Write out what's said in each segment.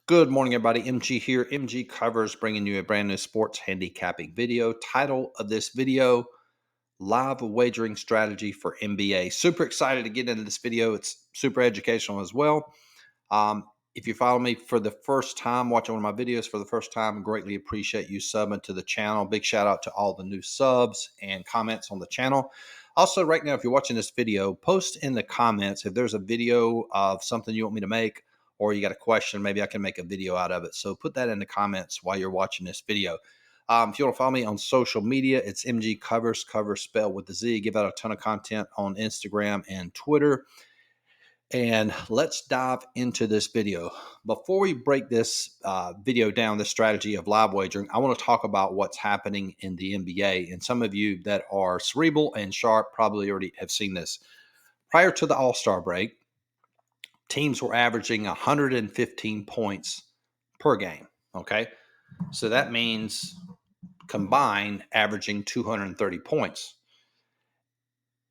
Good morning, everybody. MG here. MGCovers bringing you a brand new sports handicapping video. Title of this video, Live Wagering Strategy for NBA. Super excited to get into this video. It's super educational as well. If you follow me for the first time, watching one of my videos for the first time, greatly appreciate you subbing to the channel. Big shout out to all the new subs and comments on the channel. Also, right now, if you're watching this video, post in the comments if there's a video of something you want me to make, or you got a question, maybe I can make a video out of it. So put that in the comments while you're watching this video. If you want to follow me on social media, it's MGCovers, cover spelled with the Z. Give out a ton of content on Instagram and Twitter. And let's dive into this video. Before we break this video down, the strategy of live wagering, I want to talk about what's happening in the NBA. And some of you that are cerebral and sharp probably already have seen this. Prior to the All-Star break, teams were averaging 115 points per game. Okay. So that means combined averaging 230 points.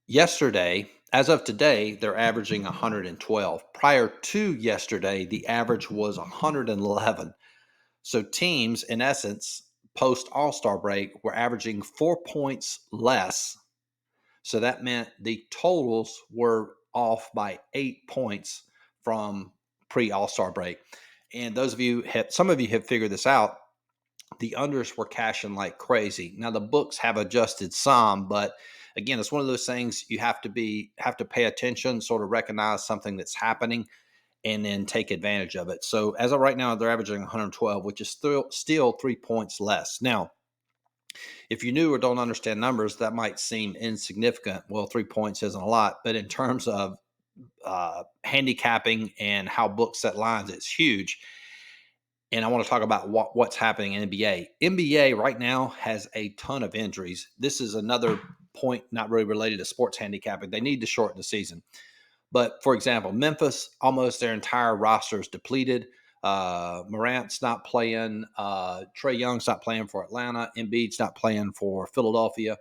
Yesterday, as of today, they're averaging 112. Prior to yesterday, the average was 111. So teams, in essence, post All-Star break, were averaging 4 points less. So that meant the totals were off by 8 points from pre-All-Star break. And some of you have figured this out. The unders were cashing like crazy. Now the books have adjusted some, but again, it's one of those things you have to pay attention, sort of recognize something that's happening, and then take advantage of it. So as of right now, they're averaging 112, which is still 3 points less. Now, if you knew or don't understand numbers, that might seem insignificant. Well, 3 points isn't a lot, but in terms of handicapping and how books set lines, it's huge. And I want to talk about what's happening in NBA. NBA right now has a ton of injuries. This is another point not really related to sports handicapping. They need to shorten the season. But for example, Memphis, almost their entire roster is depleted. Morant's not playing. Trae Young's not playing for Atlanta. Embiid's not playing for Philadelphia.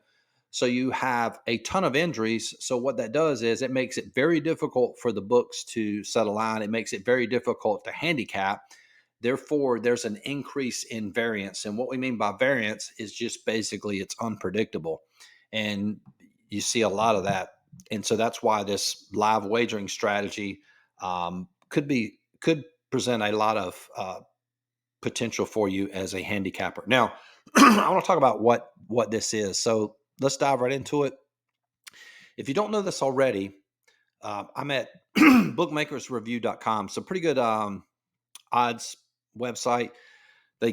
So you have a ton of injuries. So what that does is it makes it very difficult for the books to set a line. It makes it very difficult to handicap. Therefore, there's an increase in variance. And what we mean by variance is just basically it's unpredictable. And you see a lot of that. And so that's why this live wagering strategy could present a lot of potential for you as a handicapper. Now, I want to talk about what this is. So let's dive right into it. If you don't know this already, I'm at bookmakersreview.com. So pretty good odds website. They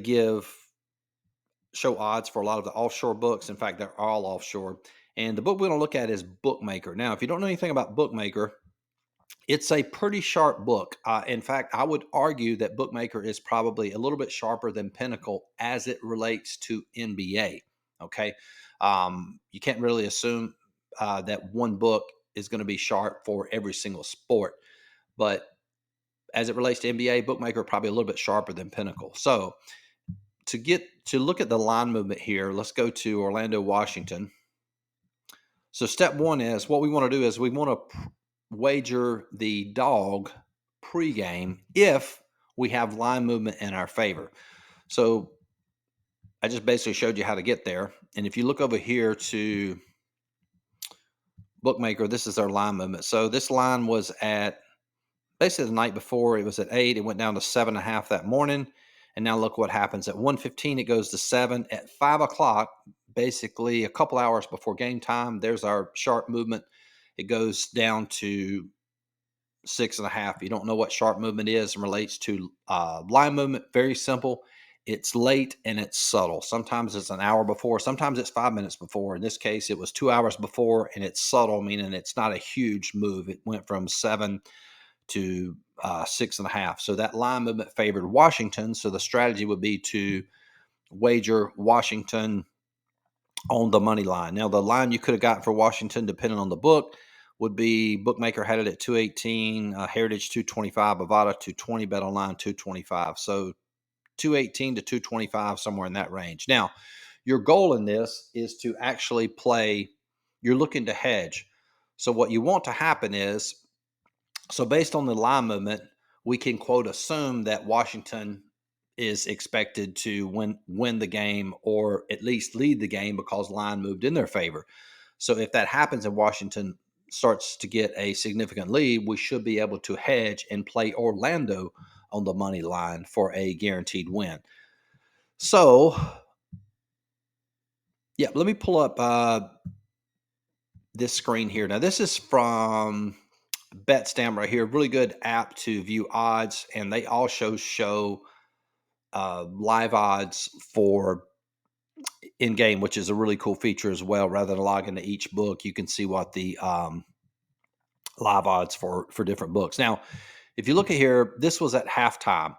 show odds for a lot of the offshore books. In fact, they're all offshore. And the book we're going to look at is Bookmaker. Now, if you don't know anything about Bookmaker, it's a pretty sharp book. In fact, I would argue that Bookmaker is probably a little bit sharper than Pinnacle as it relates to NBA. Okay. You can't really assume that one book is going to be sharp for every single sport. But as it relates to NBA, Bookmaker probably a little bit sharper than Pinnacle. So to look at the line movement here, let's go to Orlando, Washington. So step one is what we want to do is we want to wager the dog pregame if we have line movement in our favor. So I just basically showed you how to get there. And if you look over here to Bookmaker, this is our line movement. So this line was at basically the night before, it was at 8. It went down to 7.5 that morning. And now look what happens. At 1:15, it goes to 7. At 5 o'clock, basically a couple hours before game time, there's our sharp movement. It goes down to 6.5. You don't know what sharp movement is and relates to line movement. Very simple. It's late and it's subtle. Sometimes it's an hour before. Sometimes it's 5 minutes before. In this case, it was 2 hours before, and it's subtle, meaning it's not a huge move. It went from 7 to 6.5. So that line movement favored Washington. So the strategy would be to wager Washington on the money line. Now, the line you could have gotten for Washington, depending on the book, would be Bookmaker had it at 218, Heritage 225, Bovada 220, Bet Online 225. So 218 to 225, somewhere in that range. Now, your goal in this is to actually play, you're looking to hedge. So what you want to happen is, so based on the line movement, we can quote assume that Washington is expected to win the game or at least lead the game because line moved in their favor. So if that happens and Washington starts to get a significant lead, we should be able to hedge and play Orlando on the money line for a guaranteed win. So, yeah, let me pull up this screen here. Now, this is from BetStamp right here. Really good app to view odds, and they also show live odds for in game, which is a really cool feature as well. Rather than log into each book, you can see what the live odds for different books. Now, if you look at here, this was at halftime.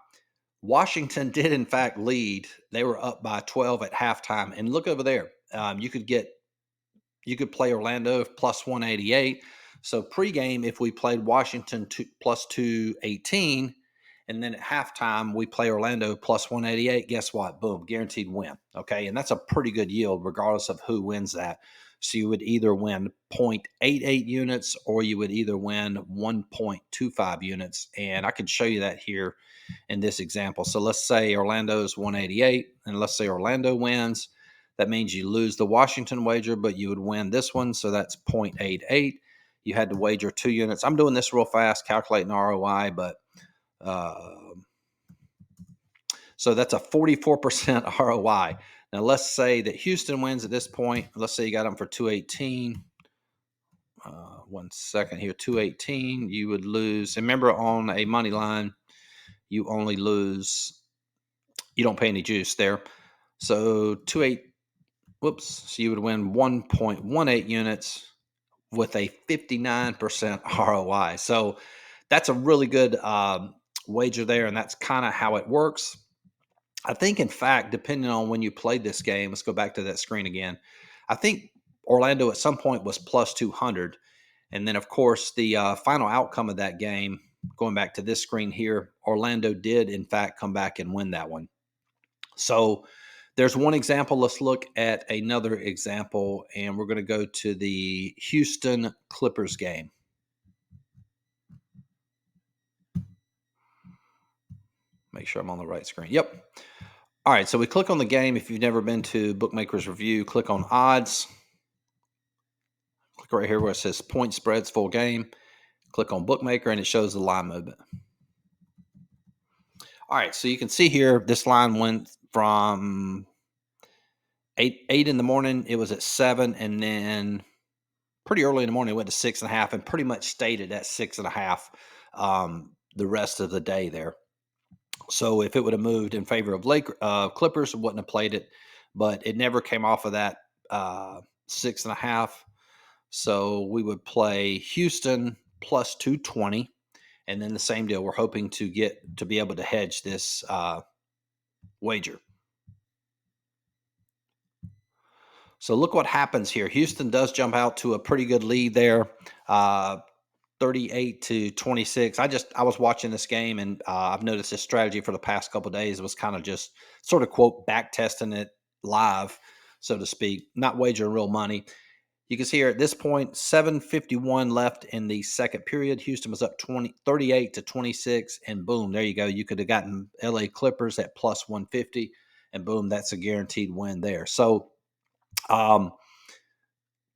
Washington did in fact lead. They were up by 12 at halftime, and look over there. You could play Orlando plus 188. So pregame, if we played Washington plus 218, and then at halftime we play Orlando plus 188, guess what? Boom, guaranteed win. Okay, and that's a pretty good yield regardless of who wins that. So you would either win 0.88 units or you would either win 1.25 units. And I could show you that here in this example. So let's say Orlando's 188, and let's say Orlando wins. That means you lose the Washington wager, but you would win this one. So that's 0.88. You had to wager 2 units. I'm doing this real fast, calculating ROI, but so that's a 44% ROI. Now, let's say that Houston wins at this point. Let's say you got them for 218. 1 second here, 218. You would lose. And remember, on a money line, you only lose. You don't pay any juice there. So 28. Whoops. So you would win 1.18 units with a 59% ROI. So that's a really good wager there, and that's kind of how it works. I think, in fact, depending on when you played this game, let's go back to that screen again. I think Orlando at some point was plus 200. And then, of course, the final outcome of that game, going back to this screen here, Orlando did, in fact, come back and win that one. So there's one example. Let's look at another example, and we're going to go to the Houston Clippers game. Make sure I'm on the right screen. Yep. All right, so we click on the game. If you've never been to Bookmakers Review, click on odds. Click right here where it says point spreads full game. Click on Bookmaker, and it shows the line movement. All right, so you can see here, this line went from 8 in the morning. It was at 7, and then pretty early in the morning, it went to 6.5, and pretty much stayed at that 6.5 the rest of the day there. So if it would have moved in favor of Clippers, it wouldn't have played it, but it never came off of that 6.5. So we would play Houston plus 220, and then the same deal. We're hoping to be able to hedge this wager. So look what happens here. Houston does jump out to a pretty good lead there, 38-26. I was watching this game, and I've noticed this strategy for the past couple of days was kind of just sort of quote back testing it live, so to speak, not wagering real money. You can see here at this point, 7:51 left in the second period. Houston was up 38-26, and boom, there you go. You could have gotten LA Clippers at plus 150, and boom, that's a guaranteed win there. So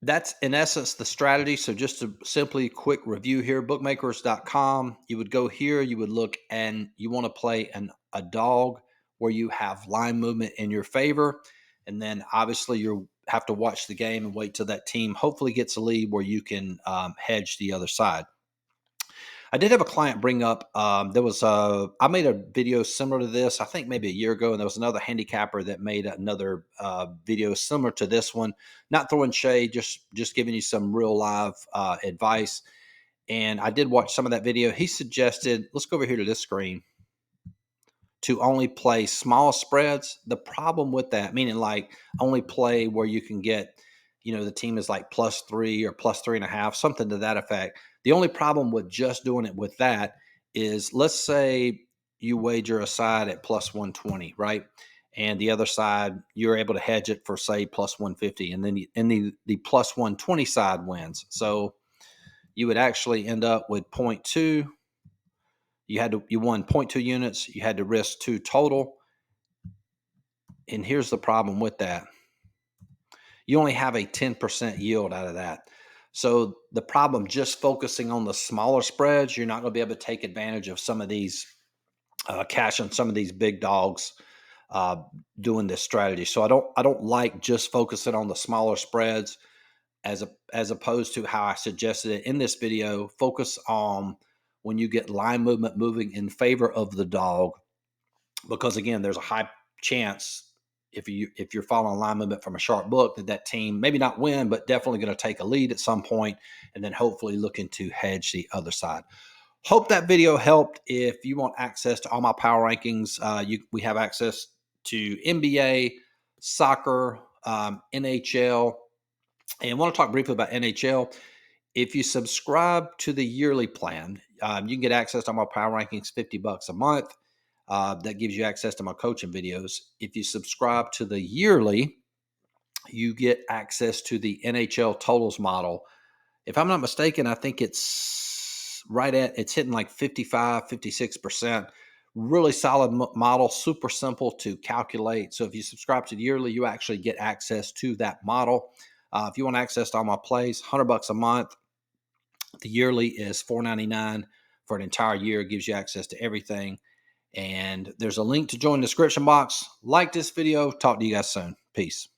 that's in essence the strategy. So just a simply quick review here, bookmakers.com. You would go here, you would look, and you want to play a dog where you have line movement in your favor. And then obviously you have to watch the game and wait till that team hopefully gets a lead where you can hedge the other side. I did have a client bring up, I made a video similar to this, I think maybe a year ago, and there was another handicapper that made another video similar to this one. Not throwing shade, just giving you some real live advice. And I did watch some of that video. He suggested, let's go over here to this screen, to only play small spreads. The problem with that, meaning like only play where you can get, the team is like +3 or +3.5, something to that effect. The only problem with just doing it with that is, let's say you wager a side at +120, right? And the other side, you're able to hedge it for, say, +150, and then the +120 side wins. So you would actually end up with 0.2 you won 0.2 units. You had to risk 2 total. And here's the problem with that. You only have a 10% yield out of that. So the problem, just focusing on the smaller spreads, you're not going to be able to take advantage of some of these cash on some of these big dogs uh, doing this strategy. So I don't like just focusing on the smaller spreads as opposed to how I suggested it in this video. Focus on when you get line movement moving in favor of the dog, because again, there's a high chance if you're following line movement from a sharp book that team maybe not win, but definitely going to take a lead at some point, and then hopefully looking to hedge the other side. Hope that video helped. If you want access to all my power rankings, we have access to NBA, soccer, NHL, and I want to talk briefly about NHL. If you subscribe to the yearly plan, you can get access to my power rankings, $50 a month. That gives you access to my coaching videos. If you subscribe to the yearly, you get access to the NHL totals model. If I'm not mistaken, I think it's hitting like 55, 56%. Really solid model, super simple to calculate. So if you subscribe to the yearly, you actually get access to that model. If you want access to all my plays, $100 a month. The yearly is $4.99 for an entire year. It gives you access to everything. And there's a link to join the description box. Like this video. Talk to you guys soon. Peace.